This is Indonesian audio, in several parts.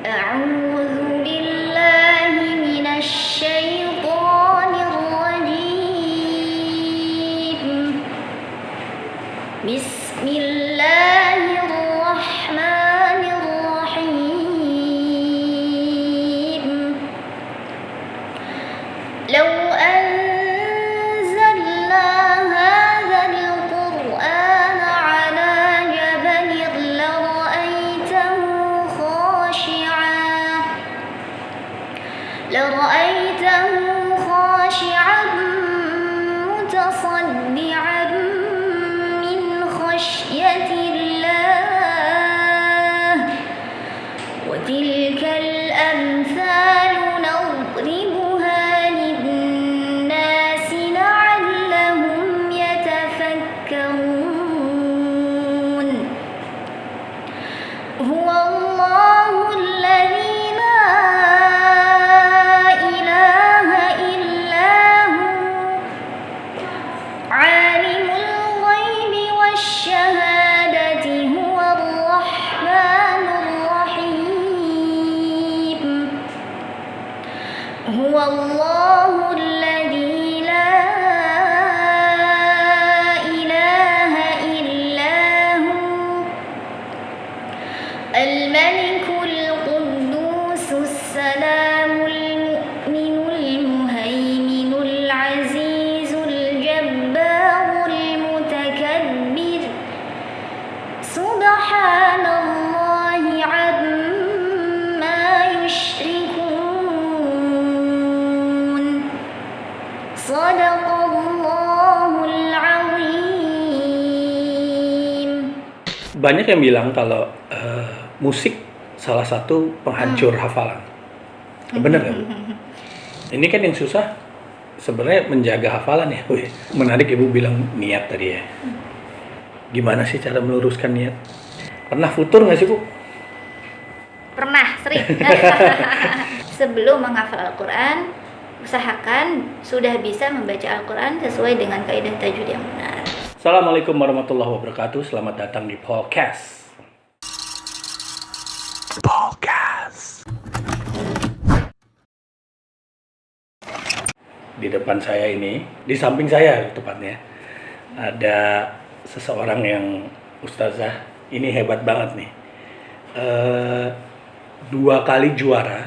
أعوذ بالله من الشيطان الرجيم. بسم الله الرحمن الرحيم. لو أنزلنا هذا القرآن على جبل لرأيته خاشعا متصدعا من خشية الله. وتلك الأمثال نضربها للناس لعلهم يتفكرون. هو الله الذي لا إله إلا هو عالم الغيب والشهادة هو الرحمن الرحيم. هو الله الذي لا إله إلا هو الملك القدوس السلام المؤمن المهيمن العزيز الجبار المتكبر. سبحان الله عما يشركون. صدق الله العظيم. Banyak yang bilang kalau musik salah satu penghancur hafalan. Benar nggak, Bu? Ini kan yang susah sebenarnya menjaga hafalan ya, Bu. Menarik Ibu bilang niat tadi ya. Gimana sih cara meluruskan niat? Pernah futur nggak sih, Bu? Pernah, sering. Sebelum menghafal Al-Quran, usahakan sudah bisa membaca Al-Quran sesuai dengan kaidah tajwid yang benar. Assalamualaikum warahmatullahi wabarakatuh. Selamat datang di podcast. Di depan saya ini, di samping saya tepatnya, ada seseorang yang ustazah ini hebat banget nih. 2 kali juara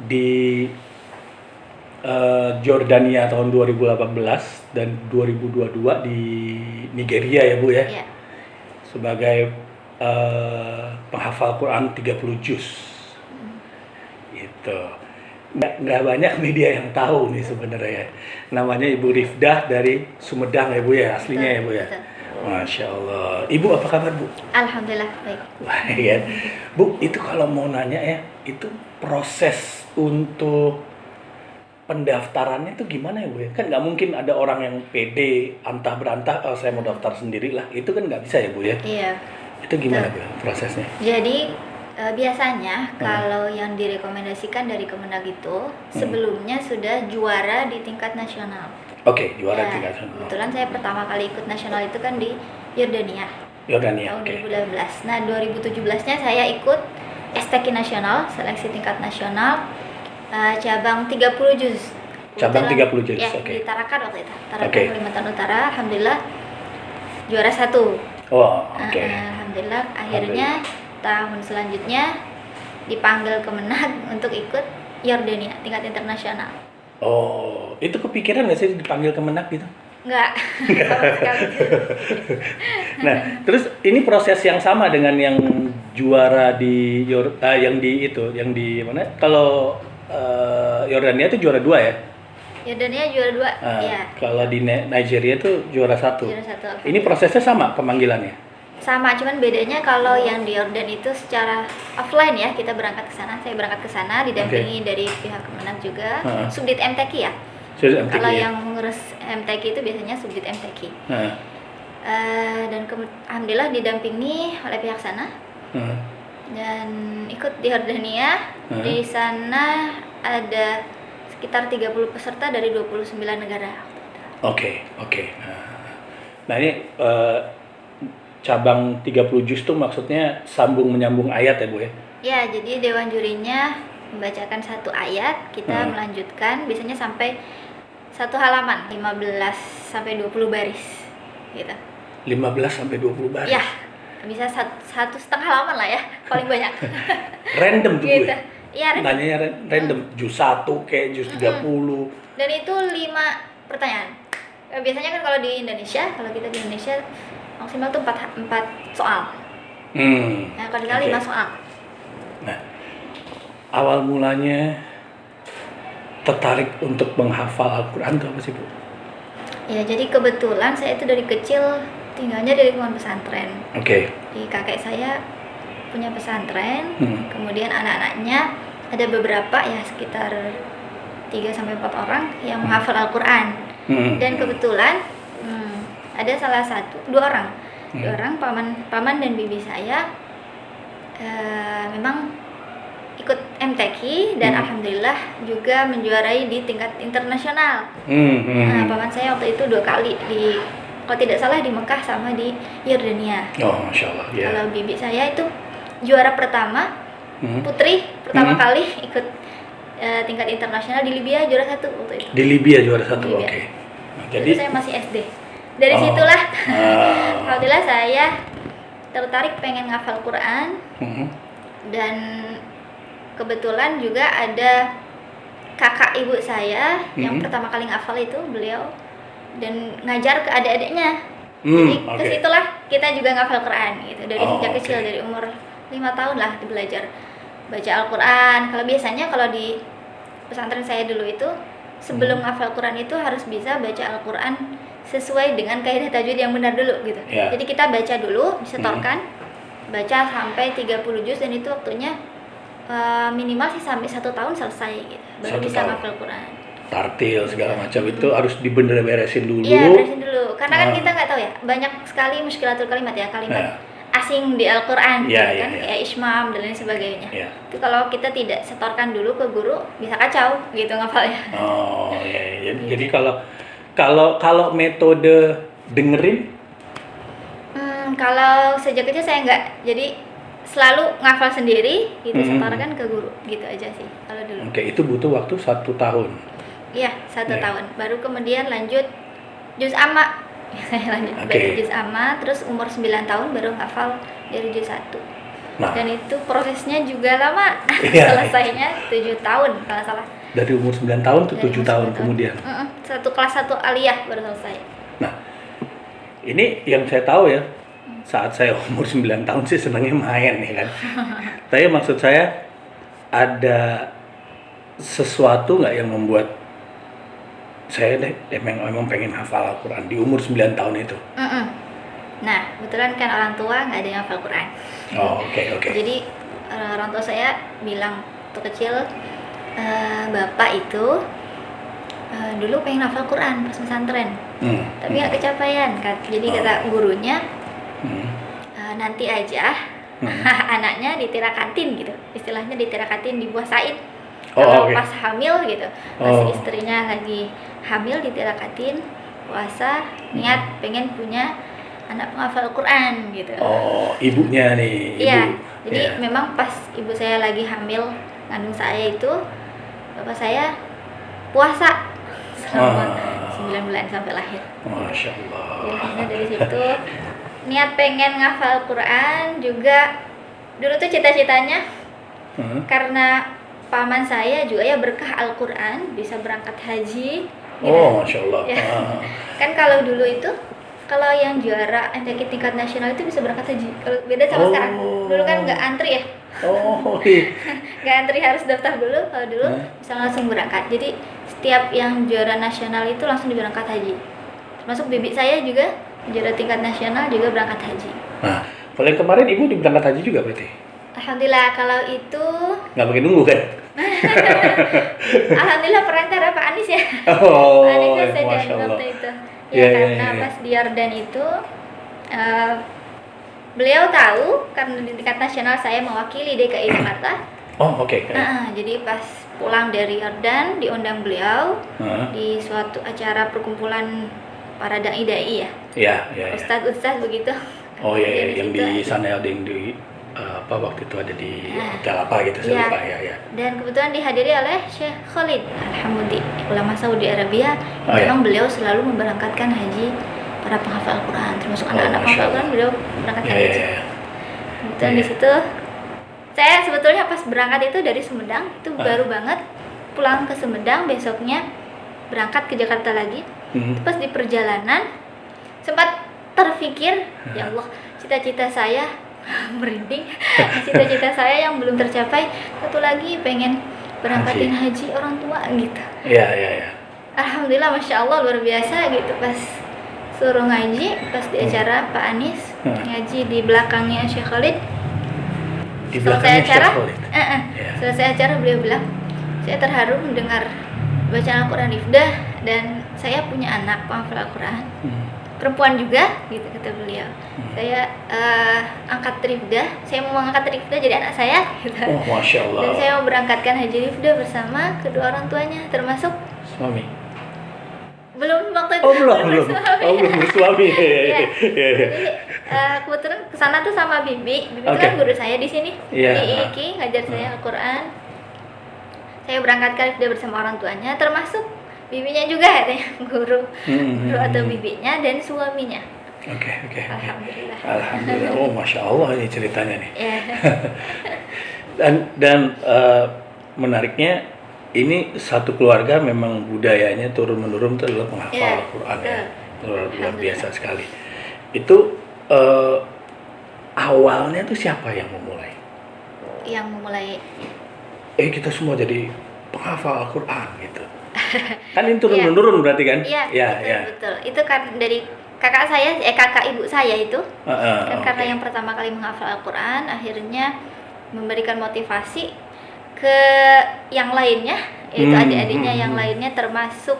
di Jordania tahun 2018 dan 2022 di Nigeria ya, Bu ya. Ya. Sebagai penghafal Quran 30 juz. Gitu. Nggak banyak media yang tahu nih sebenarnya. Namanya Ibu Rifdah dari Sumedang ya, Bu ya, aslinya ya, Bu ya. Betul. Masya Allah. Ibu apa kabar, Bu? Alhamdulillah baik. Wah, ya. Bu, itu kalau mau nanya ya, itu proses untuk pendaftarannya itu gimana ya, Bu ya? Kan nggak mungkin ada orang yang pede antah berantah, oh, saya mau daftar sendiri lah. Itu kan nggak bisa ya, Bu ya? Iya. Itu gimana, Bu, prosesnya? Jadi biasanya kalau yang direkomendasikan dari Kemenag itu sebelumnya sudah juara di tingkat nasional. Oke, juara Ya, tingkat nasional. kebetulan saya pertama kali ikut nasional itu kan di Yordania Yordania, tahun oke. 2018. Nah, 2017-nya saya ikut STQ nasional, seleksi tingkat nasional, cabang 30 juz. Cabang Kebetulan, 30 juz, ya, oke. di Tarakan waktu itu. Tarakan Oke. Kalimantan Utara, alhamdulillah juara 1. Oh, oke. Alhamdulillah, akhirnya tahun selanjutnya dipanggil Kemenag untuk ikut Yordania tingkat internasional. Oh, itu kepikiran nggak sih dipanggil Kemenag gitu? Enggak, sama sekali. Nah, terus ini proses yang sama dengan yang juara di yang di mana? Kalau Yordania itu juara 2 ya? Yordania juara 2, Nah, ya. kalau di Nigeria itu juara 1. Juara 1. Ini prosesnya sama pemanggilannya? Sama, cuman bedanya kalau yang di Yordan itu secara offline ya, kita berangkat ke sana, saya berangkat ke sana didampingi dari pihak Kemenag juga, Subdit MTQ ya. Sudah MTQ, Kalau ya? yang mengurus MTQ itu biasanya Subdit MTQ. Nah, Dan alhamdulillah didampingi oleh pihak sana dan ikut di Yordania. Di sana ada sekitar 30 peserta dari 29 negara. Oke. Nah ini cabang 30 juz tuh maksudnya sambung menyambung ayat ya, Bu ya? Ya, jadi dewan jurinya membacakan satu ayat, kita melanjutkan biasanya sampai satu halaman, 15 sampai 20 baris gitu. 15 sampai 20 baris. Ya, bisa satu setengah halaman lah ya, paling banyak. Random tuh gitu. gue. Iya, Nanyanya random, jus 1 kayak jus 30. Dan itu 5 pertanyaan. Biasanya kan kalau di Indonesia, kalau kita di Indonesia maksimal tuh 4 soal. Nah, kalau di sana 5 soal. Nah, awal mulanya tertarik untuk menghafal Al-Quran itu apa sih, Bu? Ya, jadi kebetulan saya itu dari kecil tinggalnya di lingkungan pesantren. Oke. Di kakek saya punya pesantren, kemudian anak-anaknya ada beberapa ya sekitar 3-4 orang yang menghafal Al-Quran. Dan kebetulan ada dua orang paman dan bibi saya memang ikut MTQ dan alhamdulillah juga menjuarai di tingkat internasional. Nah, paman saya waktu itu 2 kali kalau tidak salah di Mekah sama di Yordania. Oh, masya Allah. Yeah. Kalau bibi saya itu juara pertama, putri pertama kali ikut tingkat internasional di Libya juara 1 waktu itu. Di Libya juara 1, oke. Okay. Nah, jadi saya masih SD. Dari situlah alhamdulillah saya tertarik pengen ngafal Quran. Dan kebetulan juga ada kakak ibu saya yang pertama kali ngafal itu beliau dan ngajar ke adik-adiknya. Jadi kesitulah kita juga ngafal Quran gitu dari sejak kecil, dari umur 5 tahun lah belajar baca Al-Quran. Kalau biasanya kalau di pesantren saya dulu itu sebelum ngafal Quran itu harus bisa baca Al-Quran sesuai dengan kaidah tajwid yang benar dulu gitu. Jadi kita baca dulu, disetorkan, baca sampai 30 juz dan itu waktunya minimal sih sampai 1 tahun selesai gitu. Baru bisa ngafal Quran. Tartil segala macam itu harus beresin dulu. Iya, beresin dulu. Karena kan kita nggak tahu ya, banyak sekali muskilatul kalimat ya, kalimat asing di Al-Quran kan, kayak ismam dan lain sebagainya. Itu kalau kita tidak setorkan dulu ke guru bisa kacau gitu ngafalnya. Oh iya. Jadi kalau metode dengerin? Kalau sejak kecil saya nggak, jadi selalu ngafal sendiri gitu, setorkan ke guru gitu aja sih kalau dulu. Oke, itu butuh waktu 1 tahun. Iya, 1 tahun. Baru kemudian lanjut juz amma. Saya lanjut baca juz amma, terus umur 9 tahun baru ngafal dari juz 1. Dan itu prosesnya juga lama. Selesainya 7 tahun kalau salah. Dari umur 9 tahun ke 7 tahun kemudian. Kelas 1 aliyah baru selesai. Nah, ini yang saya tahu ya, saat saya umur 9 tahun sih senangnya main ya kan. Tapi maksud saya ada sesuatu nggak yang membuat saya emang pengen hafal Al-Quran di umur 9 tahun itu? Nah, kebetulan kan orang tua nggak ada yang hafal Quran. Oh, oke. Jadi orang tua saya bilang waktu kecil, bapak itu dulu pengen hafal Quran pas pesantren, tapi nggak kecapaian. Jadi kata gurunya, nanti aja anaknya ditirakatin gitu, istilahnya ditirakatin, dipuasain. Kalau pas hamil gitu, pas istrinya lagi hamil ditirakatin, puasa, niat pengen punya anak penghafal Quran gitu. Oh, ibunya nih. Iya, jadi memang pas ibu saya lagi hamil ngandung saya itu, bapak saya puasa selama 9 bulan sampai lahir. Masya Allah. Jadi dari situ niat pengen ngafal Quran juga. Dulu tuh cita-citanya karena paman saya juga ya berkah Al-Quran bisa berangkat haji gitu. Masya Allah. Kan kalau dulu itu kalau yang juara MTQ tingkat nasional itu bisa berangkat haji. Kalau beda sama sekarang. Dulu kan nggak antri ya. Nggak antri, harus daftar dulu. Kalau dulu bisa langsung berangkat. Jadi setiap yang juara nasional itu langsung diberangkat haji. Termasuk bibi saya juga juara tingkat nasional juga berangkat haji. Nah, kalau yang kemarin ibu diberangkat haji juga berarti? Alhamdulillah, kalau itu nggak pakai nunggu kan? Alhamdulillah perantara Pak Anies ya. Pak Anies saya dan waktu itu. Karena pas di Yordan itu beliau tahu karena di tingkat nasional saya mewakili DKI Jakarta. Jadi pas pulang dari Yordan diundang beliau di suatu acara perkumpulan para dai-dai ya. Iya. Ustadz begitu. Yang di sana ada yang di waktu itu ada di hotel apa gitu, saya lupa ya. Dan kebetulan dihadiri oleh Syekh Khalid Al-Hamudi, ulama Saudi Arabia. Memang beliau selalu memberangkatkan haji para penghafal Al-Quran, termasuk anak-anak penghafal Al-Quran, beliau berangkat haji. Kemudian di situ saya sebetulnya pas berangkat itu dari Sumedang, itu baru banget pulang ke Sumedang, besoknya berangkat ke Jakarta lagi. Pas di perjalanan sempat terpikir, ya Allah, cita-cita saya merinding, cita-cita saya yang belum tercapai, satu lagi pengen berangkatin haji orang tua gitu. Iya. Alhamdulillah, masya Allah, luar biasa gitu. Pas suruh ngaji, pas di acara Pak Anies ngaji di belakangnya Syekh Khalid. Selesai acara beliau bilang, saya terharu mendengar bacaan Al-Quran Ifdah, dan saya punya anak penghafal Al-Quran, perempuan juga gitu, kata beliau. Saya angkat rifdah, saya mau angkat rifdah jadi anak saya gitu. Masya Allah. Dan saya mau berangkatkan haji rifdah bersama kedua orang tuanya, termasuk suami. Belum waktu itu. Belum bersuami. Jadi kebetulan kesana tuh sama Bibi itu kan guru saya di sini, di IIKI, ngajar saya Al-Quran. Saya berangkatkan rifdah bersama orang tuanya, termasuk bibinya juga, katanya guru atau bibinya dan suaminya. Oke. Alhamdulillah. Oh, masya Allah ini ceritanya nih. Dan menariknya, ini satu keluarga memang budayanya turun menurun itu adalah penghafal Al-Quran ya. Luar biasa sekali. Itu awalnya tuh siapa yang memulai? Yang memulai? Kita semua jadi penghafal Al-Quran gitu. Kan ini turun menurun berarti kan? Iya, betul. Itu kan dari kakak ibu saya itu. Karena yang pertama kali menghafal Al-Quran, akhirnya memberikan motivasi ke yang lainnya, yaitu adik-adiknya yang lainnya, termasuk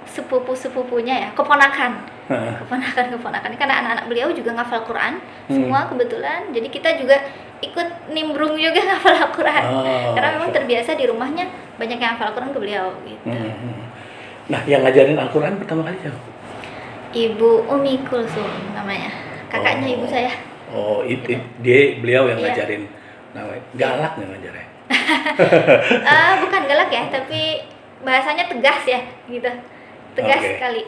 sepupu-sepupunya ya, keponakan. Keponakan karena anak-anak beliau juga ngafal Quran semua kebetulan, jadi kita juga ikut nimbrung juga ngafal Al-Quran. Karena memang terbiasa di rumahnya banyak yang ngafal Al-Quran ke beliau gitu. Nah, yang ngajarin Al-Quran pertama kali siapa? Ibu Umi Kulsum namanya, kakaknya ibu saya. Beliau yang ngajarin. Namanya galak nggak ngajarnya? Bukan galak ya, tapi bahasanya tegas ya gitu, tegas sekali.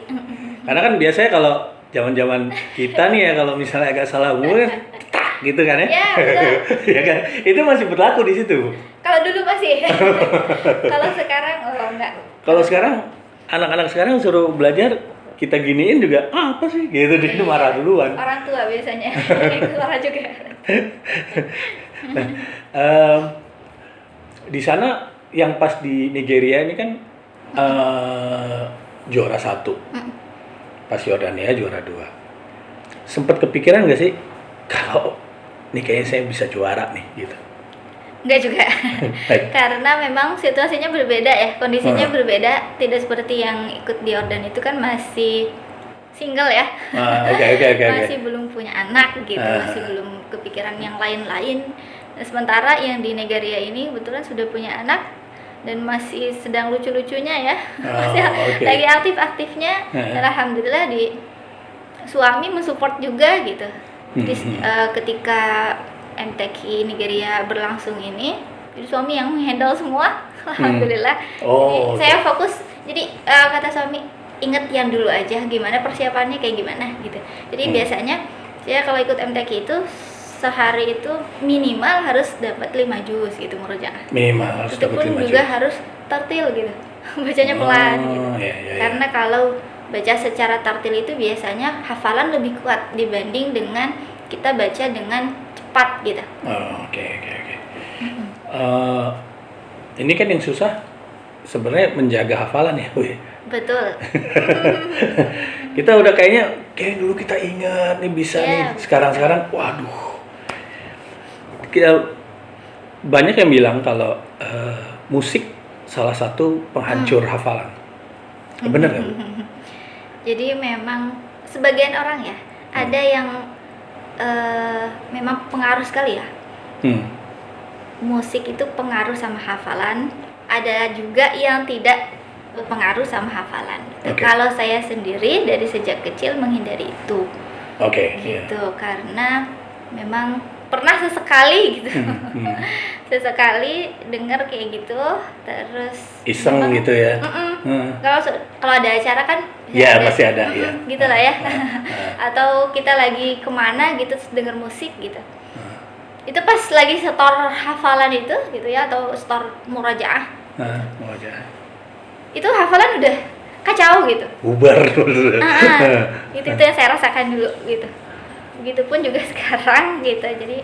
Karena kan biasanya kalau zaman-zaman kita nih ya, kalau misalnya agak salah umur gitu kan ya? Iya, betul. Ya kan? Itu masih berlaku di situ. Kalau dulu masih. Kalau sekarang enggak. Kalau sekarang anak-anak sekarang suruh belajar, kita giniin juga apa sih gitu, dia marah duluan. Orang tua biasanya. Marah juga. Di sana yang pas di Nigeria ini kan juara 1. Pas Yordania juara 2. Sempet kepikiran nggak sih kalau nih kayaknya saya bisa juara nih gitu? Enggak juga. Karena memang situasinya berbeda ya, kondisinya berbeda, tidak seperti yang ikut di Yordan itu kan masih single ya. Masih belum punya anak gitu, masih belum kepikiran yang lain-lain. Sementara yang di Nigeria ini kebetulan sudah punya anak dan masih sedang lucu-lucunya ya. Masih lagi aktif-aktifnya. Dan alhamdulillah suami mensupport juga gitu. Ketika MTQ Nigeria berlangsung ini, jadi suami yang handle semua. Alhamdulillah. Jadi saya fokus. Jadi kata suami, inget yang dulu aja, gimana persiapannya kayak gimana gitu. Jadi biasanya saya kalau ikut MTQ itu sehari itu minimal harus dapat 5 juz gitu murojaah. Minimal harus dapat 5 juz. Itu pun juga harus tartil gitu. Bacanya pelan gitu. Karena kalau baca secara tartil itu biasanya hafalan lebih kuat dibanding dengan kita baca dengan cepat gitu. Ini kan yang susah sebenarnya menjaga hafalan ya, Betul. Kita udah kayak dulu kita ingat nih bisa nih, sekarang waduh. Banyak yang bilang kalau musik salah satu penghancur hafalan. Benar kan? Jadi memang sebagian orang ya, ada yang memang pengaruh sekali ya. Musik itu pengaruh sama hafalan, ada juga yang tidak pengaruh sama hafalan. Kalau saya sendiri dari sejak kecil menghindari itu. Gitu, karena memang pernah sesekali gitu. Sesekali dengar kayak gitu, terus iseng gitu ya. Kalau ada acara kan ya pasti ada ya gitu lah ya. Atau kita lagi kemana gitu terus denger musik gitu. Itu pas lagi setor hafalan itu gitu ya, atau setor murajaah. Murajaah. Itu hafalan udah kacau gitu. Bubar. Itu yang saya rasakan dulu gitu. Begitupun juga sekarang gitu. Jadi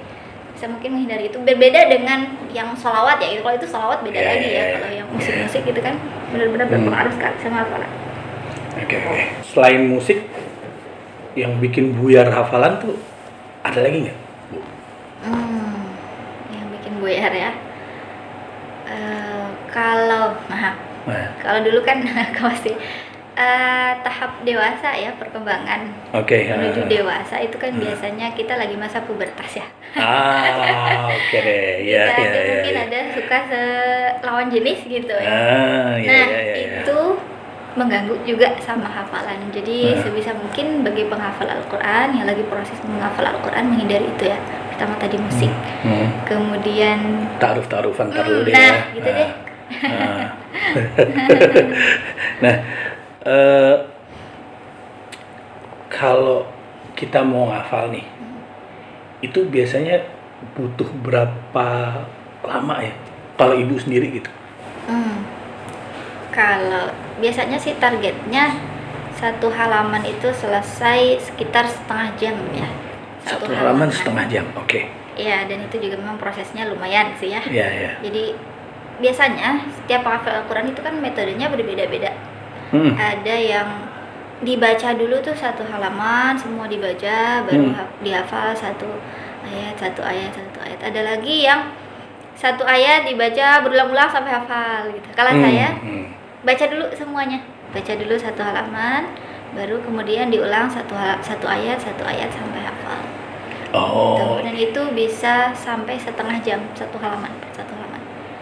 bisa mungkin menghindari itu. Berbeda dengan yang sholawat ya. Kalau itu sholawat beda lagi ya. Kalau yang musik-musik gitu kan benar-benar berpengaruh sekali sama hafalan. Oke. Selain musik, yang bikin buyar hafalan tuh ada lagi nggak, Bu? Yang bikin buyar ya. Kalau dulu kan masih tahap dewasa ya, perkembangan menuju dewasa itu kan biasanya kita lagi masa pubertas ya. Oke deh. Mungkin ada suka lawan jenis gitu ya. Itu mengganggu juga sama hafalan. Jadi sebisa mungkin bagi penghafal Al-Quran yang lagi proses menghafal Al-Quran menghindari itu ya. Pertama tadi musik, kemudian ta'aruf-ta'arufan dulu deh. Gitu deh. Nah, kalau kita mau ngafal nih, itu biasanya butuh berapa lama ya? Kalau ibu sendiri gitu? Kalau biasanya sih targetnya satu halaman itu selesai sekitar setengah jam ya. Satu halaman setengah jam, oke. Iya, dan itu juga memang prosesnya lumayan sih ya. Iya. Jadi biasanya setiap penghafal Al-Quran itu kan metodenya berbeda-beda. Ada yang dibaca dulu tuh satu halaman, semua dibaca, baru dihafal satu ayat. Ada lagi yang satu ayat dibaca berulang-ulang sampai hafal gitu. Kalau saya baca dulu semuanya, baca dulu satu halaman, baru kemudian diulang satu ayat sampai hafal. Dan itu bisa sampai setengah jam satu halaman.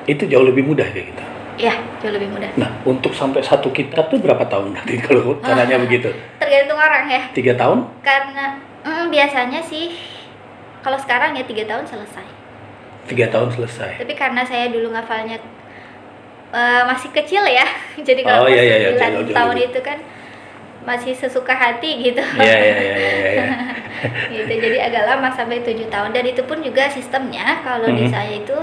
Itu jauh lebih mudah kayak gitu. Ya, jauh lebih mudah. Nah, untuk sampai satu kitab tuh berapa tahun nanti kalau caranya begitu? Tergantung orang ya. 3 tahun? Karena biasanya sih kalau sekarang ya 3 tahun selesai. 3 tahun selesai. Tapi karena saya dulu ngafalnya masih kecil ya, jadi kalau 9 tahun itu kan masih sesuka hati gitu. Iya. Gitu, jadi agak lama sampai 7 tahun. Dan itu pun juga sistemnya kalau di saya itu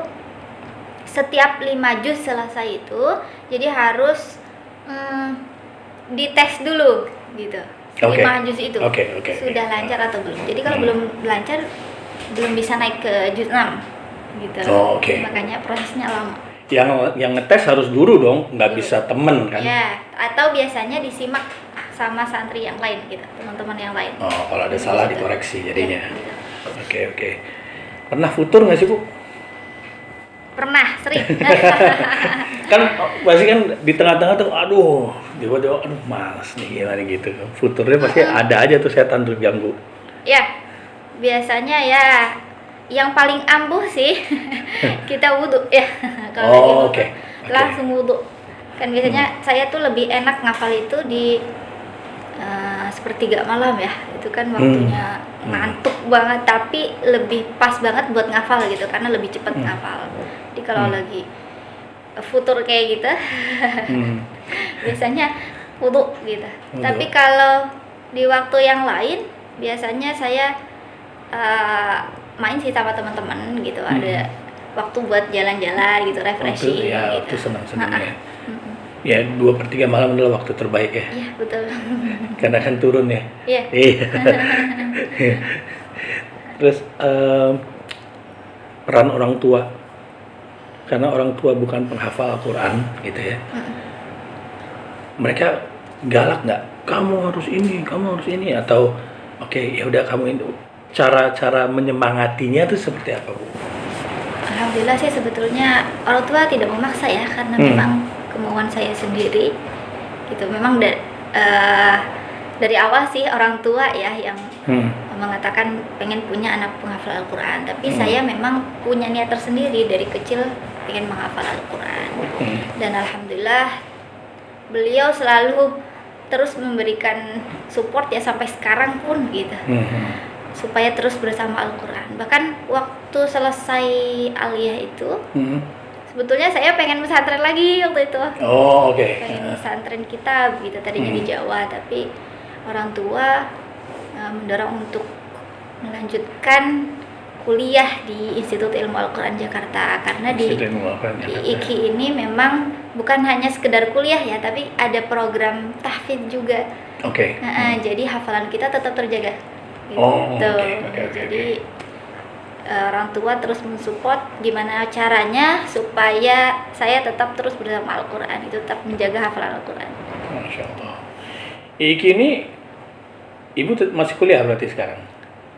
setiap 5 juz selesai itu, jadi harus dites dulu gitu. 5 juz itu sudah lancar atau belum. Jadi kalau belum lancar, belum bisa naik ke juz 6 gitu. Makanya prosesnya lama. Yang ngetes harus guru dong, nggak bisa temen kan? Ya, atau biasanya disimak sama santri yang lain gitu, teman-teman yang lain. Kalau ada salah dikoreksi jadinya. Oke. Pernah futur nggak sih, Bu? Pernah, sering. Kan pasti kan di tengah-tengah tuh, tiba-tiba malas nih gimana gitu. Futurnya pasti ada aja tuh setan tuh ganggu. Ya, biasanya ya yang paling ampuh sih kita wudhu ya. Kalau langsung wudhu. Kan biasanya saya tuh lebih enak ngafal itu di sepertiga malam ya. Itu kan waktunya ngantuk banget, tapi lebih pas banget buat ngafal gitu karena lebih cepat ngafal. Jadi kalau lagi futur kayak gitu biasanya wudhu gitu. Tapi kalau di waktu yang lain biasanya saya main sih sama teman-teman gitu. Ada waktu buat jalan-jalan gitu, refreshing gitu. Itu senang-senang ya. Ya 2/3 malam adalah waktu terbaik ya. Iya betul. Karena kan turun ya. Iya. Terus peran orang tua, karena orang tua bukan penghafal Al-Quran gitu ya. Mereka galak nggak? Kamu harus ini atau ya udah kamu ini. Cara menyemangatinya tuh seperti apa, Bu? Alhamdulillah sih sebetulnya orang tua tidak memaksa ya, karena memang kemauan saya sendiri gitu. Memang dari awal sih orang tua ya yang mengatakan pengen punya anak penghafal Al-Quran, tapi saya memang punya niat tersendiri dari kecil pengen menghafal Al-Quran. Dan alhamdulillah beliau selalu terus memberikan support ya sampai sekarang pun gitu. supaya terus bersama Al-Quran. Bahkan waktu selesai aliyah itu, sebetulnya saya pengen pesantren lagi waktu itu. Oh, oke. Pengen pesantren kitab gitu, tadinya di Jawa, tapi orang tua mendorong untuk melanjutkan kuliah di Institut Ilmu Al-Quran Jakarta, karena di IKI ini memang bukan hanya sekedar kuliah ya, tapi ada program tahfidz juga. Oke. Jadi hafalan kita tetap terjaga. Gitu. Okay. Jadi orang tua terus mensupport gimana caranya supaya saya tetap terus bersama Al-Quran, itu tetap menjaga hafalan Al-Quran. Masya Allah. IKI ini Ibu masih kuliah berarti sekarang?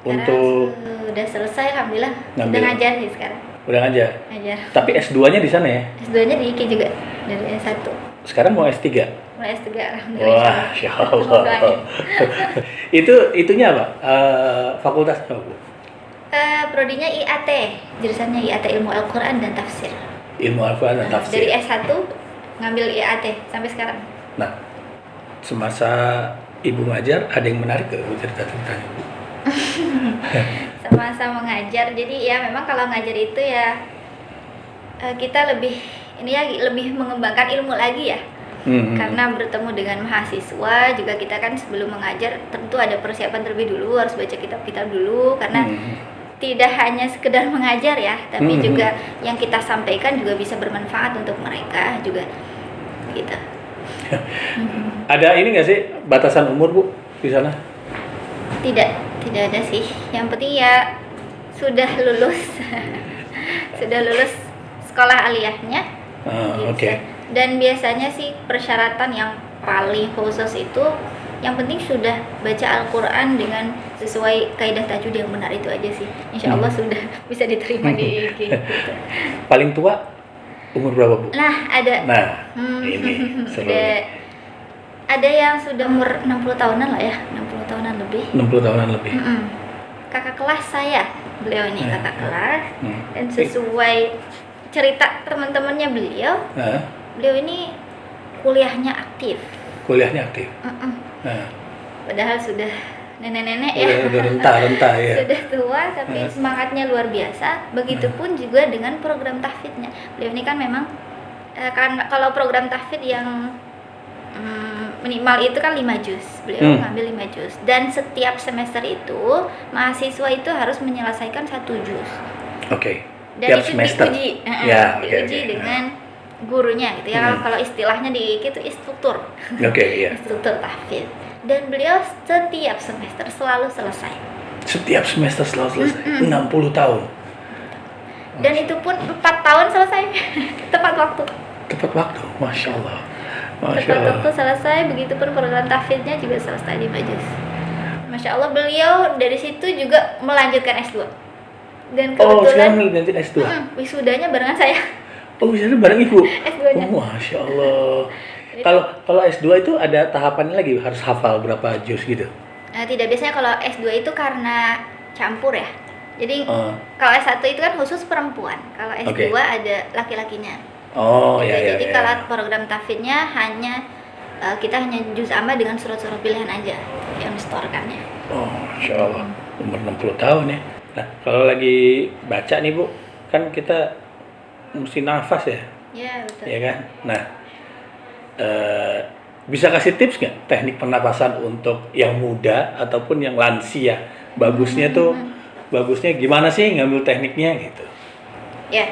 Untuk udah selesai, alhamdulillah. Udah ngajar sih sekarang. Udah ngajar? Ngajar. Tapi S2-nya di sana ya? S2-nya di IKI juga, dari S1. Sekarang mau S3? Mulai S3, alhamdulillah. Wah, Masya Allah. Itunya apa? Fakultasnya apa, Bu? Prodinya IAT, jurusannya IAT Ilmu Al-Quran dan Tafsir. Ilmu Al-Quran dan Tafsir. Dari S1 ngambil IAT sampai sekarang. Nah, semasa Ibu ngajar, ada yang menarik gak Bu cerita-ceritanya? Sama-sama ngajar, jadi ya memang kalau ngajar itu ya kita lebih mengembangkan ilmu lagi ya. Karena bertemu dengan mahasiswa juga, kita kan sebelum mengajar tentu ada persiapan terlebih dulu, harus baca kitab-kitab dulu, karena tidak hanya sekedar mengajar ya, tapi juga yang kita sampaikan juga bisa bermanfaat untuk mereka juga gitu. Ada ini nggak sih batasan umur, Bu, di sana? Tidak ada sih, yang penting ya sudah lulus sudah lulus sekolah aliyahnya gitu. Okay. Dan biasanya sih persyaratan yang paling khusus itu yang penting sudah baca Al-Quran dengan sesuai kaidah tajwid yang benar, itu aja sih. Insya Allah sudah bisa diterima di IKI gitu. Paling tua umur berapa, Bu? Nah, ada. Ini seru. Ada yang sudah umur 60 tahunan lah ya, 60 tahunan lebih. 60 tahunan lebih. Kakak kelas saya, beliau ini kakak kelas. Dan sesuai cerita teman-temannya beliau ini kuliahnya aktif. Kuliahnya aktif. Padahal sudah nenek-nenek ya. Udah renta ya. Sudah tua tapi semangatnya luar biasa. Begitupun juga dengan program tahfidznya. Beliau ini kan memang kan kalau program tahfidz yang minimal itu kan 5 juz. Beliau ngambil 5 juz. Dan setiap semester itu mahasiswa itu harus menyelesaikan 1 juz. Oke. Dan Tiap itu semester. diuji dengan gurunya gitu ya. Kalau istilahnya di IKI itu instruktur. Instruktur tahfidz. Dan beliau setiap semester selalu selesai. Setiap semester selalu selesai. 60 tahun. Dan itu pun 4 tahun selesai. Tepat waktu. Tepat waktu, Masya Allah. Tepat waktu selesai, begitupun program tahfidznya juga selesai 5 juz. Masya Allah, beliau dari situ juga melanjutkan S2. Dan kebetulan melanjutkan S2. Wisudanya barengan saya. Wisudanya bareng Ibu. S2-nya. Masya Allah. Kalau S2 itu ada tahapannya lagi, harus hafal berapa juz gitu? Tidak, biasanya kalau S2 itu karena campur ya. Jadi kalau S1 itu kan khusus perempuan, kalau S2 ada laki-lakinya. Jadi kalau program tahfidznya kita hanya juz amma dengan surat-surat pilihan aja yang disetorkannya. Masya Allah, umur 60 tahun ya. Nah, kalau lagi baca nih, Bu, kan kita mesti nafas ya. Iya, betul. Ya kan? Nah, bisa kasih tips nggak teknik pernapasan untuk yang muda ataupun yang lansia? Bagusnya gimana sih ngambil tekniknya gitu? Ya,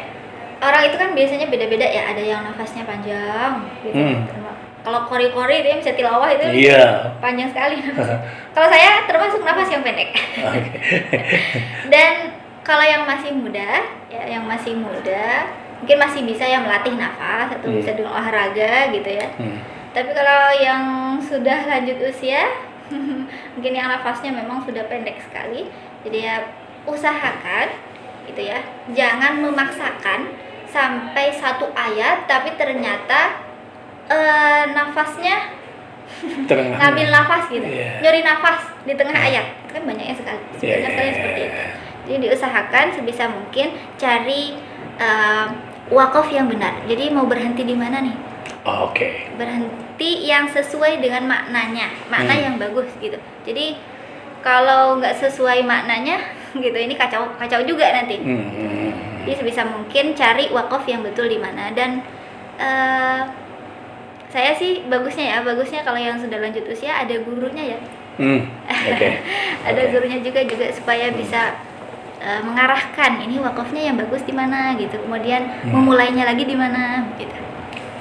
orang itu kan biasanya beda-beda ya. Ada yang nafasnya panjang gitu. Kalau kori-kori dia bisa tilawah itu panjang sekali. Kalau saya termasuk nafas yang pendek. Dan kalau yang masih muda, mungkin masih bisa ya melatih nafas atau bisa dengan olahraga gitu ya. Tapi kalau yang sudah lanjut usia, mungkin yang nafasnya memang sudah pendek sekali. Jadi ya usahakan gitu ya, jangan memaksakan sampai 1 ayat tapi ternyata nafasnya ngambil nafas gitu, nyuri nafas di tengah ayat, itu kan banyaknya sekali, seperti itu. Jadi diusahakan sebisa mungkin cari wakaf yang benar. Jadi mau berhenti di mana nih? Berhenti yang sesuai dengan maknanya, makna yang bagus gitu. Jadi kalau nggak sesuai maknanya gitu, ini kacau juga nanti. Jadi sebisa mungkin cari wakaf yang betul di mana. Dan saya sih bagusnya kalau yang sudah lanjut usia ada gurunya ya. Ada gurunya juga supaya bisa mengarahkan ini wakafnya yang bagus di mana gitu, kemudian memulainya lagi di mana gitu.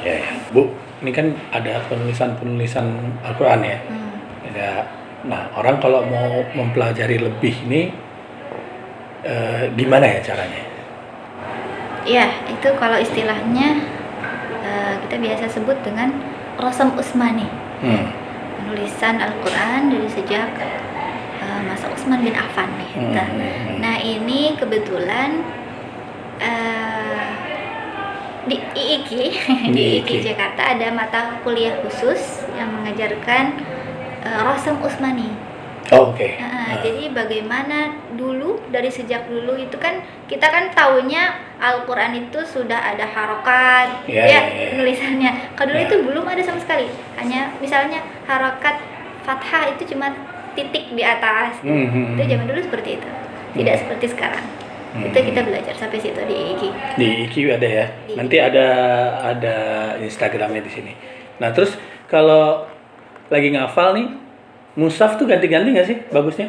Ya, Bu, ini kan ada penulisan Al-Quran ya. Nah, orang kalau mau mempelajari lebih ini gimana ya caranya? Ya, itu kalau istilahnya kita biasa sebut dengan Rasam Utsmani. Penulisan Al-Quran dari sejak masa Utsman bin Affan nih. Nah, ini kebetulan di IIKI Jakarta ada mata kuliah khusus yang mengajarkan Rasam Utsmani. Jadi bagaimana dulu, dari sejak dulu itu kan kita kan taunya Al-Quran itu sudah ada harokat penulisannya. Kalau dulu itu belum ada sama sekali, hanya misalnya harokat fathah itu cuma titik di atas. Itu zaman dulu seperti itu, tidak seperti sekarang. Itu kita belajar sampai situ di IIKI. Di IIKI ada ya. Nanti ada Instagramnya di sini. Nah, terus kalau lagi ngafal nih, mushaf tuh ganti-ganti nggak sih bagusnya?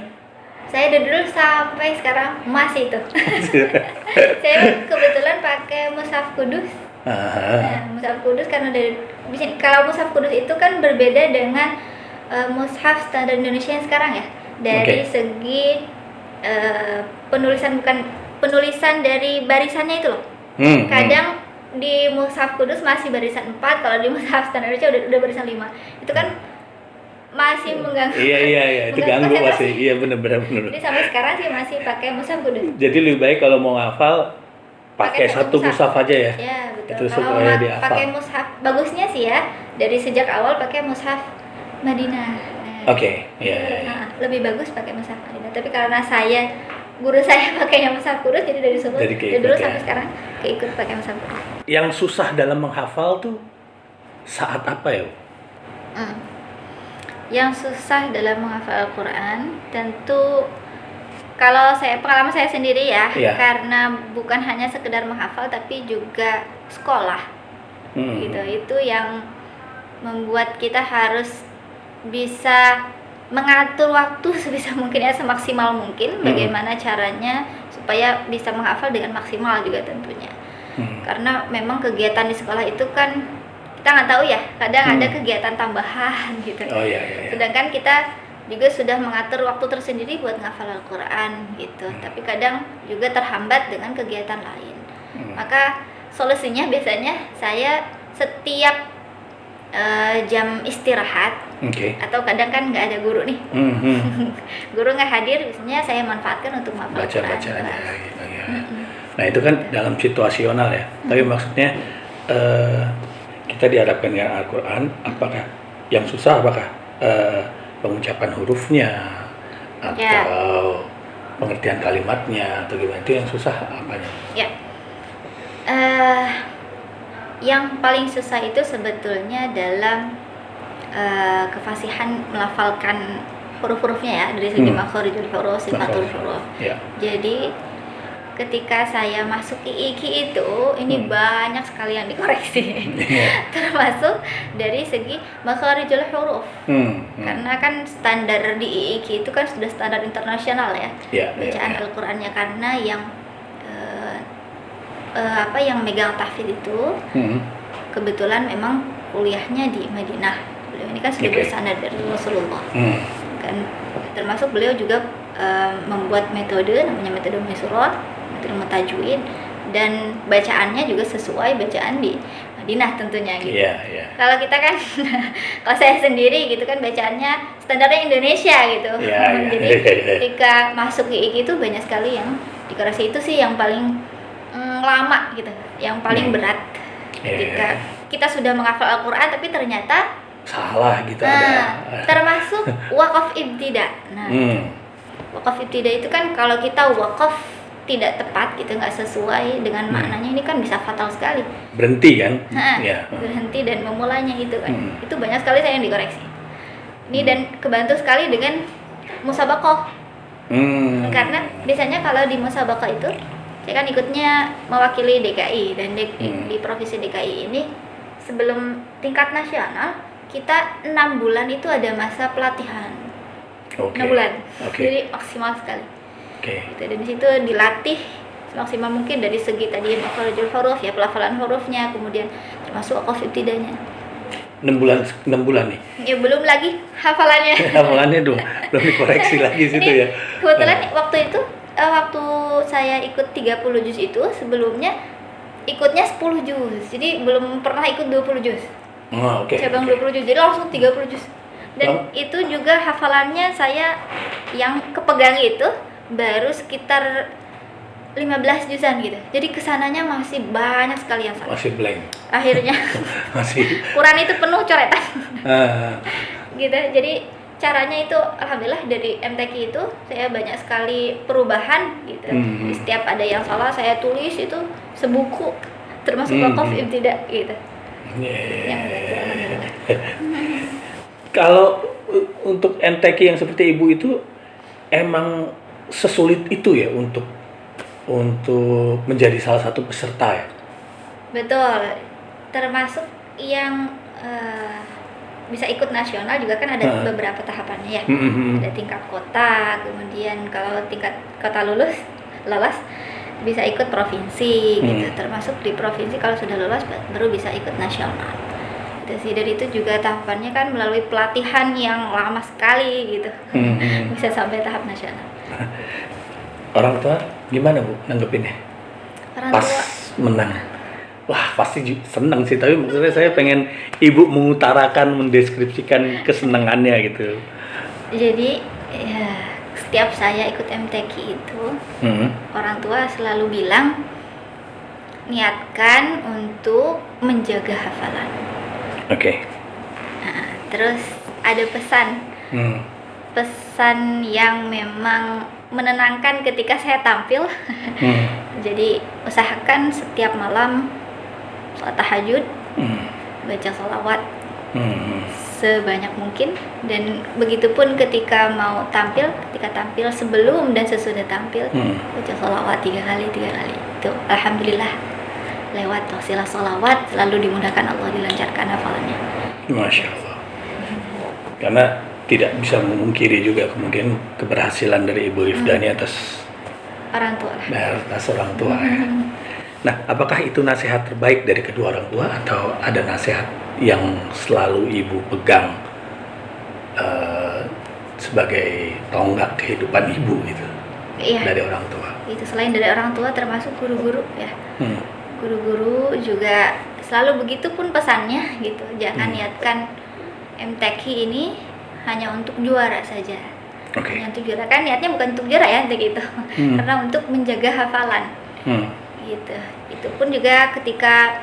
Saya dari dulu sampai sekarang masih itu. Saya kebetulan pakai mushaf kudus. Mushaf kudus karena kalau mushaf kudus itu kan berbeda dengan mushaf standar Indonesia yang sekarang ya. Dari segi penulisan dari barisannya itu loh. Kadang di mushaf kudus masih barisan 4, kalau di mushaf standar Indonesia udah barisan 5. Itu kan masih mengganggu. Iya, itu ganggu masih. Iya, benar. Jadi sampai sekarang sih masih pakai mushaf kudus. Jadi lebih baik kalau mau ngafal pakai satu mushaf aja ya. Iya, betul. Itu kalau supaya dihafal. Pakai mushaf bagusnya sih ya, dari sejak awal pakai mushaf Madinah. Lebih bagus pakai mushaf Madinah. Tapi karena guru saya pakainya mushaf kudus, jadi dari dulu sampai sekarang keikut pakai mushaf kudus. Yang susah dalam menghafal tuh saat apa ya? Yang susah dalam menghafal Al-Quran tentu kalau pengalaman saya sendiri ya, karena bukan hanya sekedar menghafal tapi juga sekolah gitu. Itu yang membuat kita harus bisa mengatur waktu sebisa mungkin ya, semaksimal mungkin bagaimana caranya supaya bisa menghafal dengan maksimal juga tentunya. Karena memang kegiatan di sekolah itu kan kita nggak tahu ya, kadang ada kegiatan tambahan gitu. Sedangkan kita juga sudah mengatur waktu tersendiri buat ngafal Al-Quran gitu, tapi kadang juga terhambat dengan kegiatan lain. Maka solusinya biasanya saya setiap jam istirahat, atau kadang kan nggak ada guru nih, guru nggak hadir, biasanya saya manfaatkan untuk menghafal Al-Quran. Baca aja gitu ya. Nah, itu kan dalam situasional ya. Tapi maksudnya kita dihadapkan dengan Al-Quran, apakah yang susah pengucapan hurufnya atau pengertian kalimatnya atau gimana, itu yang susah apanya? Yang paling susah itu sebetulnya dalam kefasihan melafalkan huruf-hurufnya ya, dari segi makharijul huruf, sifatul huruf. Jadi ketika saya masuk IIKI itu, ini banyak sekali yang dikoreksi. Termasuk dari segi makharijul huruf. Karena kan standar di IIKI itu kan sudah standar internasional ya. Bacaan Al-Qur'annya, karena yang yang megang tahfidz itu kebetulan memang kuliahnya di Madinah. Beliau ini kan sudah bersandar dari Rasulullah. Kan termasuk beliau juga membuat metode namanya metode Maisurah, ilmu tajwid, dan bacaannya juga sesuai bacaan di Madinah tentunya gitu. Kalau kita kan kalau saya sendiri gitu kan bacaannya standarnya Indonesia gitu. Jadi ketika masuk IIKI itu banyak sekali yang dikoreksi. Itu sih yang paling lama gitu, yang paling berat. Ketika kita sudah menghafal Al-Quran tapi ternyata salah gitu ada. Termasuk wakaf ibtida. Wakaf ibtida itu kan kalau kita wakaf tidak tepat gitu, nggak sesuai dengan maknanya, ini kan bisa fatal sekali. Berhenti kan? Berhenti dan memulainya itu kan. Itu banyak sekali saya yang dikoreksi. Ini dan kebantu sekali dengan musabakoh. Karena biasanya kalau di musabakoh itu saya kan ikutnya mewakili DKI, dan di provinsi DKI ini sebelum tingkat nasional kita 6 bulan itu ada masa pelatihan. 6 bulan. Jadi maksimal sekali. Gitu. Dan di situ dilatih semaksimal mungkin dari segi tadi makharijul huruf ya, pelafalan hurufnya, kemudian termasuk waqaf ibtidanya. 6 bulan nih. Ya belum lagi hafalannya. Hafalannya belum dikoreksi lagi situ ya. Kebetulan waktu itu waktu saya ikut 30 juz itu sebelumnya ikutnya 10 juz. Jadi belum pernah ikut 20 juz. Cabang 20 juz. Jadi langsung 30 juz. Dan itu juga hafalannya saya yang kepegang itu baru sekitar 15 juzan gitu. Jadi kesananya masih banyak sekali yang salah. Masih blank. Akhirnya masih Quran itu penuh coretan. Gitu. Jadi caranya itu alhamdulillah dari MTQ itu saya banyak sekali perubahan gitu. Setiap ada yang salah saya tulis itu sebuku termasuk waqaf ibtidah gitu. Kalau untuk MTQ yang seperti Ibu itu emang sesulit itu ya untuk menjadi salah satu peserta ya? Betul, termasuk yang bisa ikut nasional juga kan ada beberapa tahapannya ya. Ada tingkat kota, kemudian kalau tingkat kota lolos bisa ikut provinsi gitu. Termasuk di provinsi kalau sudah lolos baru bisa ikut nasional. Gitu sih. Dan itu juga tahapannya kan melalui pelatihan yang lama sekali gitu. Bisa sampai tahap nasional. Orang tua gimana Bu nanggepinnya? Pas menang. Wah pasti senang sih, tapi maksudnya saya pengen Ibu mengutarakan, mendeskripsikan kesenangannya gitu. Jadi ya, setiap saya ikut MTQ itu orang tua selalu bilang niatkan untuk menjaga hafalan. Nah, terus ada pesan yang memang menenangkan ketika saya tampil. Jadi usahakan setiap malam sholat tahajud, baca sholawat sebanyak mungkin, dan begitupun ketika tampil sebelum dan sesudah tampil baca sholawat 3 kali. Itu alhamdulillah lewat wasilah sholawat selalu dimudahkan Allah, dilancarkan hafalannya. Masya Allah. Karena tidak bisa memungkiri juga kemungkinan keberhasilan dari Ibu Ifdani atas orang tua. Ya. Nah, apakah itu nasihat terbaik dari kedua orang tua atau ada nasihat yang selalu Ibu pegang sebagai tonggak kehidupan Ibu gitu? Iya. Dari orang tua. Itu selain dari orang tua termasuk guru-guru ya. Guru-guru juga selalu begitu pun pesannya gitu. Jangan niatkan MTQ ini hanya untuk juara saja. Hanya untuk juara, kan niatnya bukan untuk juara ya gitu. Karena untuk menjaga hafalan. Gitu. Itu pun juga ketika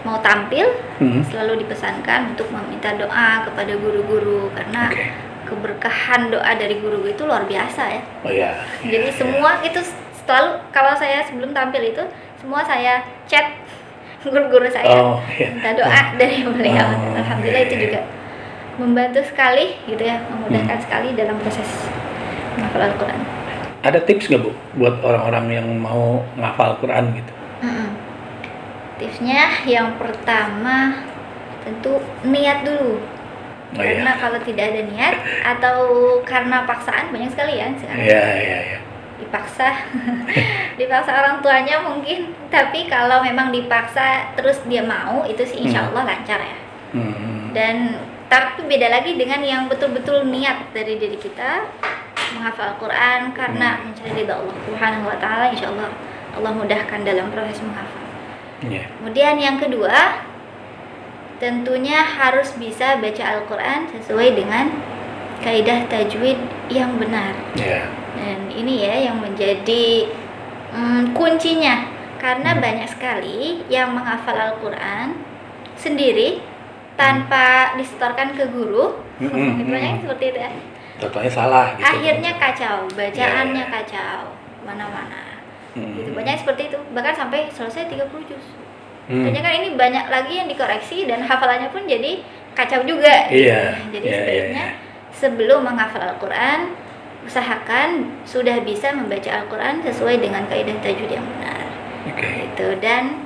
mau tampil selalu dipesankan untuk meminta doa kepada guru-guru, karena keberkahan doa dari guru itu luar biasa ya. Jadi semua itu selalu kalau saya sebelum tampil itu semua saya chat guru-guru saya minta doa dari beliau. Alhamdulillah itu juga membantu sekali gitu ya, memudahkan sekali dalam proses menghafal Al-Quran. Ada tips nggak Bu buat orang-orang yang mau menghafal Al-Quran gitu? Tipsnya yang pertama tentu niat dulu. Karena kalau tidak ada niat atau karena paksaan, banyak sekali ya sekarang. Iya. Dipaksa orang tuanya mungkin, tapi kalau memang dipaksa terus dia mau, itu sih insya Allah lancar ya. Dan tapi beda lagi dengan yang betul-betul niat dari diri kita menghafal Al-Quran karena mencari ridha Allah Subhanahu wa Ta'ala. Insya Allah Allah mudahkan dalam proses menghafal. Kemudian yang kedua, tentunya harus bisa baca Al-Quran sesuai dengan kaidah tajwid yang benar. Dan ini ya yang menjadi kuncinya, karena banyak sekali yang menghafal Al-Quran sendiri tanpa disetorkan ke guru. Banyak seperti itu ya. Contohnya salah gitu. Akhirnya kacau, bacaannya kacau mana-mana. Gitu. Banyak seperti itu, bahkan sampai selesai 30 juz. Ternyata kan ini banyak lagi yang dikoreksi dan hafalannya pun jadi kacau juga. Jadi sebaiknya sebelum menghafal Al-Quran, usahakan sudah bisa membaca Al-Quran sesuai dengan kaidah tajwid yang benar. Gitu. Dan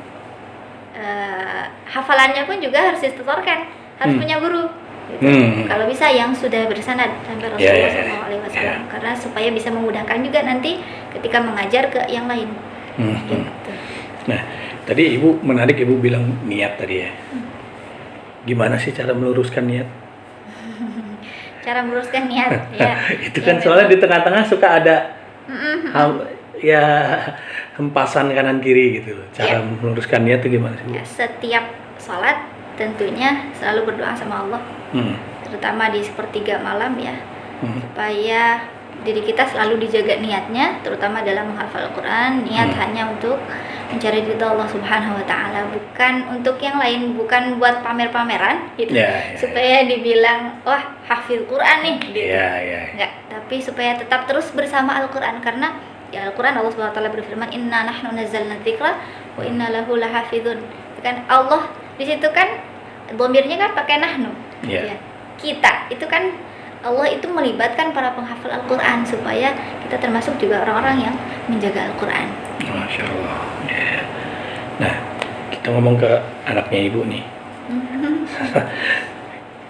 hafalannya pun juga harus disetorkan, harus punya guru. Gitu. Kalau bisa yang sudah bersanad sampai Rasulullah SAW, karena supaya bisa memudahkan juga nanti ketika mengajar ke yang lain. Gitu. Nah, tadi Ibu menarik, Ibu bilang niat tadi ya. Gimana sih cara meluruskan niat? Cara meluruskan niat, ya. Itu kan soalnya di tengah-tengah suka ada hempasan kanan kiri gitu. Cara meluruskan niat itu gimana sih, Bu? Ya, setiap sholat tentunya selalu berdoa sama Allah, terutama di sepertiga malam ya, supaya diri kita selalu dijaga niatnya, terutama dalam menghafal Al-Quran. Niat hanya untuk mencari ridha Allah Subhanahu Wa Taala, bukan untuk yang lain, bukan buat pamer-pameran gitu, supaya dibilang wah hafil Quran nih gitu. Enggak, tapi supaya tetap terus bersama Al-Quran, karena ya Al-Quran Allah Subhanahu Wa Taala berfirman, Inna nahnu nazzalna dzikra wa inna lahu lahafizun. Kan Allah di situ kan dhamirnya kan pakai nahnu, ya. Kita itu kan Allah itu melibatkan para penghafal Al-Quran supaya kita termasuk juga orang-orang yang menjaga Al-Quran. Masya Allah. Yeah. Nah, kita ngomong ke anaknya Ibu nih.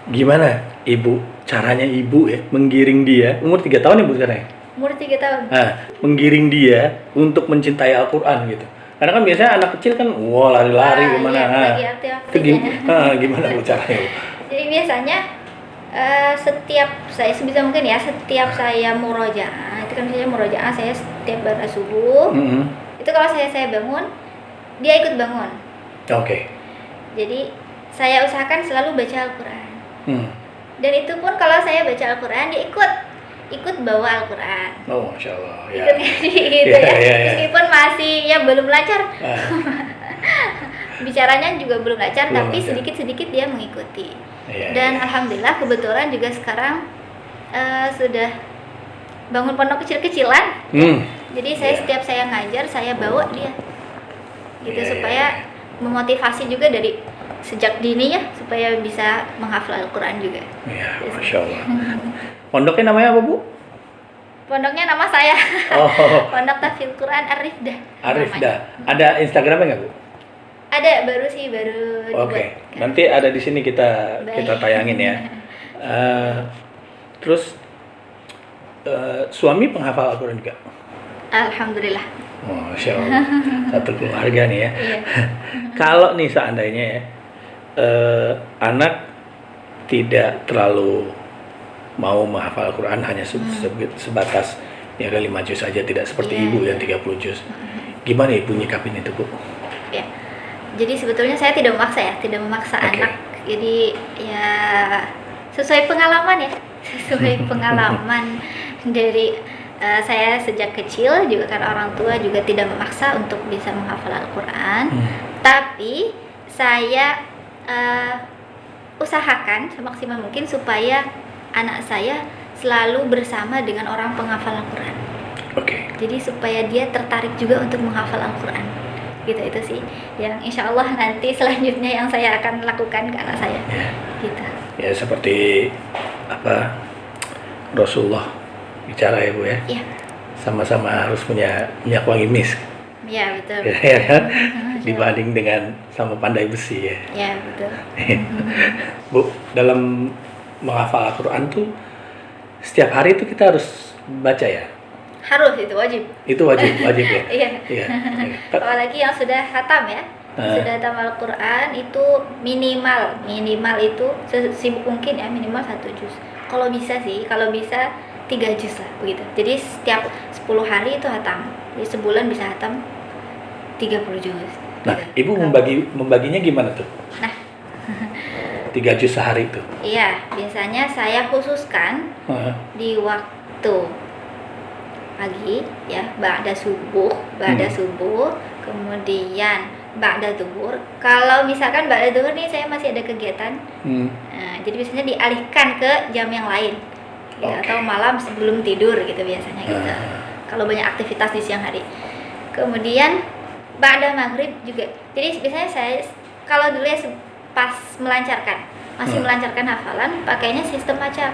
Gimana Ibu, caranya Ibu ya menggiring dia, umur 3 tahun Ibu sekarang ya? Umur 3 tahun. Nah, menggiring dia untuk mencintai Al-Quran gitu. Karena kan biasanya anak kecil kan, lari-lari kemana. Iya, itu gimana Bu caranya Bu? Jadi biasanya setiap saya sebisa mungkin ya, setiap saya murojaah, itu kan misalnya murojaah saya setiap pada subuh, itu kalau saya bangun, dia ikut bangun. Jadi saya usahakan selalu baca Al-Quran. Dan itu pun kalau saya baca Al-Quran, dia ikut bawa Al-Quran. Oh, Masya Allah. Ikut gitu ya. Meskipun masih ya belum lancar. Bicaranya juga belum lancar, tapi sedikit-sedikit dia mengikuti. Dan alhamdulillah kebetulan juga sekarang sudah bangun pondok kecil-kecilan. Jadi saya setiap saya ngajar, saya bawa dia. Gitu supaya memotivasi juga dari sejak dini ya, supaya bisa menghafal Al-Quran juga. Iya, Masya Allah. Pondoknya namanya apa Bu? Pondoknya nama saya. Pondok Tahfidz Quran Ar-Rifdah. Ar-Rifdah. Ada Instagramnya nggak Bu? Ada, baru Oke. Nanti ada di sini kita tayangin ya. Terus suami penghafal Al-Quran juga? Alhamdulillah. Masya Allah. Satu keluarga nih ya. Kalau nih seandainya ya anak tidak terlalu mau menghafal Al-Quran, hanya sebatas ya ada 5 juz saja, tidak seperti Ibu yang 30 juz. Gimana Ibu nyikapin itu Bu? Ya. Jadi sebetulnya saya tidak memaksa anak. Jadi ya sesuai pengalaman ya, sesuai pengalaman dari saya sejak kecil juga, kan orang tua juga tidak memaksa untuk bisa menghafal Al-Quran. Tapi saya usahakan semaksimal mungkin supaya anak saya selalu bersama dengan orang penghafal Al-Quran. Jadi supaya dia tertarik juga untuk menghafal Al-Quran. Gitu, itu sih yang insya Allah nanti selanjutnya yang saya akan lakukan ke anak saya. Gitu. Ya seperti apa Rasulullah bicara ya Bu ya. Sama-sama harus punya minyak wangi misk. Ya betul. Ya kan? Dibanding dengan sama pandai besi ya. Ya betul. Bu, dalam menghafal Al-Quran tuh setiap hari itu kita harus baca ya? Harus, itu wajib. Itu wajib ya? Iya. Apalagi yang sudah khatam ya. Sudah khatam Al-Quran itu minimal itu sesibuk mungkin ya, minimal 1 juz. Kalau bisa 3 juz lah begitu. Jadi setiap 10 hari itu khatam. Jadi sebulan bisa khatam 30 juz. Nah, Ibu membaginya gimana tuh? Nah, 3 juz sehari itu? Iya, biasanya saya khususkan di waktu pagi ya, ba'da subuh, kemudian ba'da zuhur. Kalau misalkan ba'da zuhur nih saya masih ada kegiatan, jadi biasanya dialihkan ke jam yang lain ya, atau malam sebelum tidur gitu biasanya gitu. Kalau banyak aktivitas di siang hari. Kemudian ba'da maghrib juga. Jadi biasanya saya kalau dulu ya pas melancarkan, masih melancarkan hafalan, pakainya sistem baca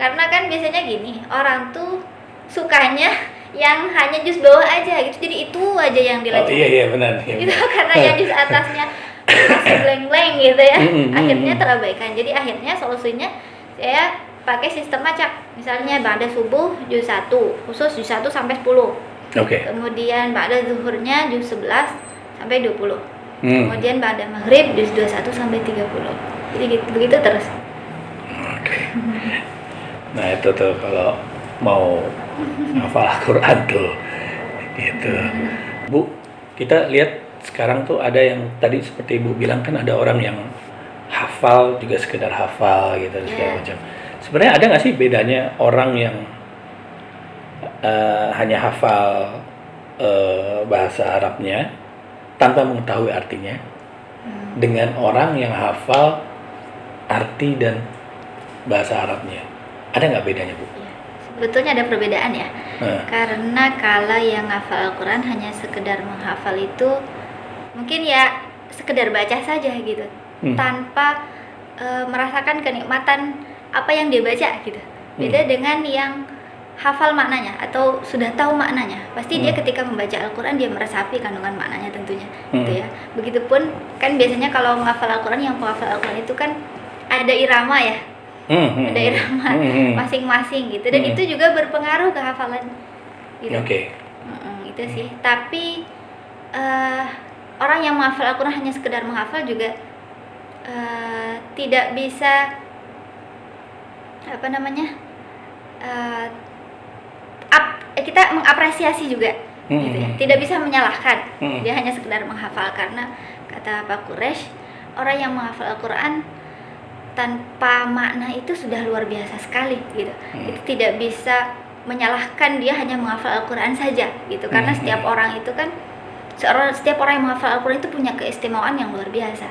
Karena kan biasanya gini, orang tuh sukanya yang hanya jus bawah aja gitu, jadi itu aja yang Oh dilanjutkan. iya benar. Iya, Itu benar. karena yang jus atasnya masih blank-blank gitu ya, akhirnya terabaikan. Jadi akhirnya solusinya saya pakai sistem acak. Misalnya ba'da subuh jus 1, khusus jus 1 sampai 10. Oke. Kemudian ba'da zuhurnya jus 11 sampai 20. Kemudian ba'da maghrib jus 21 sampai 30. Jadi gitu, begitu terus. Oke. Nah itu tuh kalau mau hafal Al-Quran tuh gitu. Bu, kita lihat sekarang tuh ada yang tadi seperti Ibu bilang kan ada orang yang hafal juga sekedar hafal gitu segala macam. Sebenarnya ada nggak sih bedanya orang yang hanya hafal bahasa Arabnya tanpa mengetahui artinya dengan orang yang hafal arti dan bahasa Arabnya? Ada nggak bedanya, Bu? Ya, sebetulnya ada perbedaan ya. Karena kalau yang hafal Al-Quran hanya sekedar menghafal itu mungkin ya sekedar baca saja gitu, tanpa merasakan kenikmatan apa yang dia baca gitu. Beda dengan yang hafal maknanya atau sudah tahu maknanya. Pasti dia ketika membaca Al-Quran dia meresapi kandungan maknanya tentunya gitu ya. Begitupun kan biasanya kalau menghafal Al-Quran, yang menghafal Al-Quran itu kan ada irama ya. Ada irama masing-masing gitu, dan itu juga berpengaruh ke hafalan gitu. Oke. Itu sih. Tapi orang yang menghafal Al-Quran hanya sekedar menghafal juga tidak bisa kita mengapresiasi juga gitu ya. Tidak bisa menyalahkan dia hanya sekedar menghafal, karena kata Pak Quraisy, orang yang menghafal Al-Quran tanpa makna itu sudah luar biasa sekali gitu. Itu tidak bisa menyalahkan dia hanya menghafal Al-Quran saja gitu, karena setiap orang itu kan setiap orang yang menghafal Al-Quran itu punya keistimewaan yang luar biasa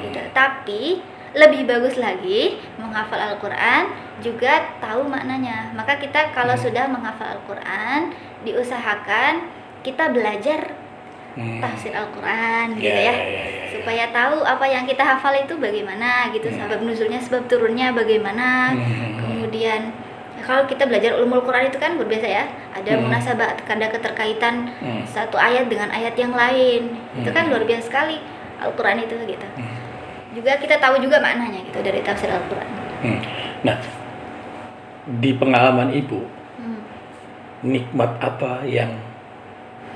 gitu. Tapi lebih bagus lagi menghafal Al-Quran juga tahu maknanya. Maka kita kalau sudah menghafal Al-Quran, diusahakan kita belajar tafsir Al-Quran gitu ya, supaya tahu apa yang kita hafal itu bagaimana gitu, sebab nuzulnya, sebab turunnya bagaimana. Kemudian kalau kita belajar ulumul Quran itu kan berbiasa ya, ada munasabah, ada keterkaitan satu ayat dengan ayat yang lain. Itu kan luar biasa sekali Al-Quran itu gitu. Juga kita tahu juga maknanya gitu dari tafsir Al-Quran. Nah, di pengalaman Ibu, nikmat apa yang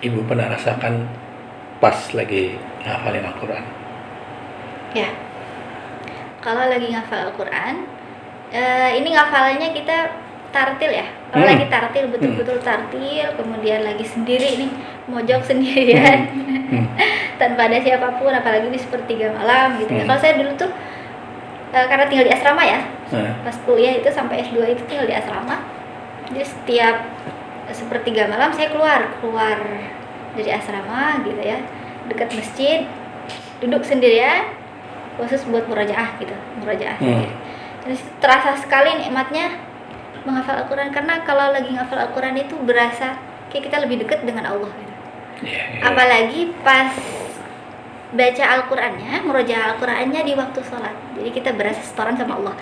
Ibu pernah rasakan pas lagi ngafalin Al-Quran? Ya, kalau lagi ngafal Al-Quran, ini ngafalnya kita tartil ya. Kalau lagi tartil, betul-betul tartil, kemudian lagi sendiri nih, mojok sendirian, tanpa ada siapapun, apalagi di sepertiga malam gitu ya. Kalau saya dulu tuh karena tinggal di asrama ya, pas kuliah itu sampai S2 itu tinggal di asrama. Jadi setiap sepertiga malam saya keluar dari asrama gitu ya, dekat masjid, duduk sendirian khusus buat murajaah gitu, sendiri. Dan terasa sekali nikmatnya menghafal Al-Quran, karena kalau lagi ngafal Al-Quran itu berasa kayak kita lebih dekat dengan Allah gitu. Apalagi pas baca Al-Qurannya, murajaah Al-Qurannya di waktu sholat, jadi kita berasa setoran sama Allah.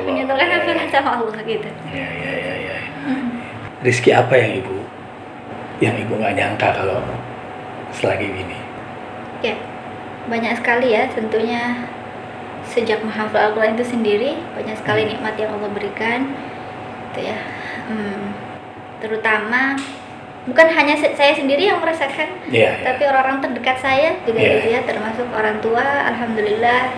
Menyatakan hafalan sama Allah gitu. Rizki apa yang Ibu nggak nyangka kalau selagi ini? Ya, banyak sekali ya tentunya. Sejak menghafal Al-Quran itu sendiri banyak sekali nikmat yang Allah berikan gitu ya. Terutama bukan hanya saya sendiri yang merasakan, tapi orang-orang terdekat saya juga gitu ya, termasuk orang tua, alhamdulillah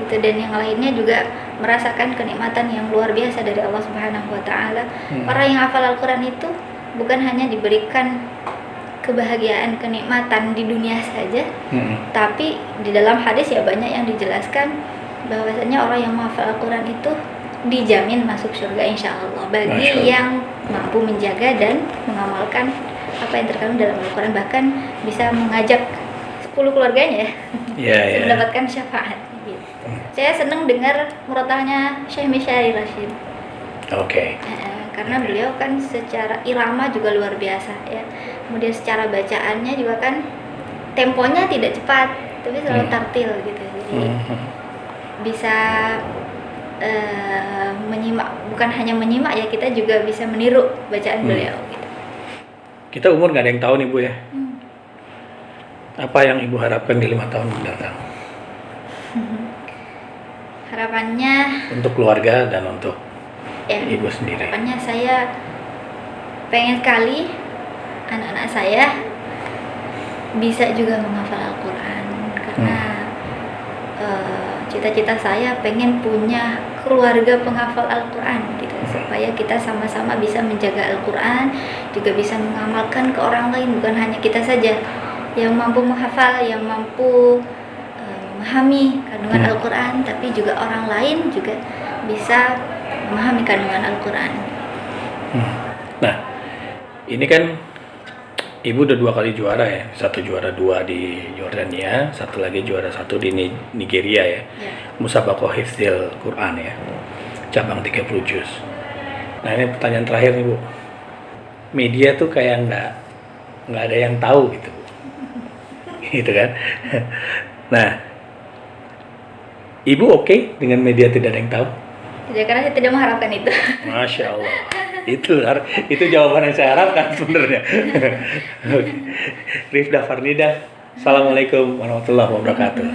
gitu, dan yang lainnya juga merasakan kenikmatan yang luar biasa dari Allah Subhanahu wa taala. Orang yang hafal Al-Quran itu bukan hanya diberikan kebahagiaan, kenikmatan di dunia saja, tapi di dalam hadis ya banyak yang dijelaskan bahwasanya orang yang menghafal Al-Quran itu dijamin masuk surga insya Allah bagi yang mampu menjaga dan mengamalkan apa yang terkandung dalam Al-Quran, bahkan bisa mengajak 10 keluarganya mendapatkan syafaat gitu. Saya senang dengar murotalahnya Syekh Misyari Rashid. Karena beliau kan secara irama juga luar biasa ya, kemudian secara bacaannya juga kan temponya tidak cepat tapi selalu tartil gitu, jadi bisa menyimak, bukan hanya menyimak ya, kita juga bisa meniru bacaan beliau gitu. Kita umur nggak ada yang tahu nih Bu ya. Apa yang Ibu harapkan di 5 tahun mendatang? Harapannya Untuk keluarga dan untuk ya, Ibu sendiri. harapannya saya pengen sekali anak-anak saya bisa juga menghafal Al-Quran, karena cita-cita saya pengen punya keluarga penghafal Al-Quran gitu, supaya kita sama-sama bisa menjaga Al-Quran, juga bisa mengamalkan ke orang lain, bukan hanya kita saja yang mampu menghafal, yang mampu memahami kandungan Al-Quran, tapi juga orang lain juga bisa memahami kandungan Al-Quran. Nah, ini kan Ibu udah 2 kali juara ya, 1 juara 2 di Yordania, 1 lagi juara 1 di Nigeria ya. Musabaqah Hifdzil Quran ya, cabang 30 juz. Nah ini pertanyaan terakhir nih Bu, media tuh kayak nggak ada yang tahu gitu Bu. Gitu kan. Nah, Ibu oke dengan media tidak ada yang tahu? Tidak, karena saya tidak mengharapkan itu. Masya Allah. Itu jawaban yang saya harapkan sebenarnya. Rifda Farnida, Assalamualaikum warahmatullahi wabarakatuh.